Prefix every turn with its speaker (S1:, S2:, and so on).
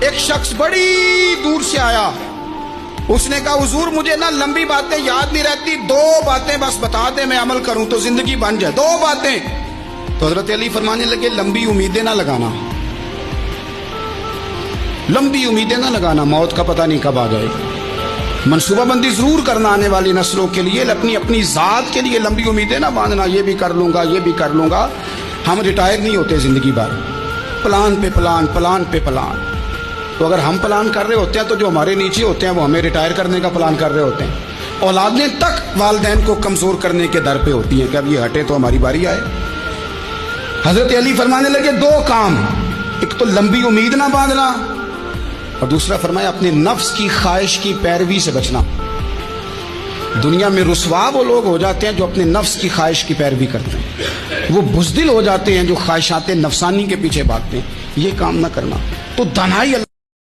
S1: ایک شخص بڑی دور سے آیا، اس نے کہا حضور مجھے نا لمبی باتیں یاد نہیں رہتی، 2 باتیں بس بتا دیں میں عمل کروں تو زندگی بن جائے، 2 باتیں۔ تو حضرت علی فرمانے لگے لمبی امیدیں نہ لگانا، لمبی امیدیں نہ لگانا، موت کا پتہ نہیں کب آ جائے۔ منصوبہ بندی ضرور کرنا آنے والی نسلوں کے لیے، اپنی ذات کے لیے لمبی امیدیں نہ باندھنا، یہ بھی کر لوں گا یہ بھی کر لوں گا۔ ہم ریٹائر نہیں ہوتے زندگی بھر، پلان پہ پلان، پلان پہ پلان۔ تو اگر ہم پلان کر رہے ہوتے ہیں تو جو ہمارے نیچے ہوتے ہیں وہ ہمیں ریٹائر کرنے کا پلان کر رہے ہوتے ہیں۔ اولادیں تک والدین کو کمزور کرنے کے در پہ ہوتی ہیں کہ اب یہ ہٹے تو ہماری باری آئے۔ حضرت علی فرمانے لگے 2 کام، ایک تو لمبی امید نہ باندھنا، اور دوسرا فرمایا اپنے نفس کی خواہش کی پیروی سے بچنا۔ دنیا میں رسوا وہ لوگ ہو جاتے ہیں جو اپنے نفس کی خواہش کی پیروی کرتے ہیں، وہ بزدل ہو جاتے ہیں جو خواہشات نفسانی کے پیچھے بھاگتے ہیں۔ یہ کام نہ کرنا۔ تو دانائی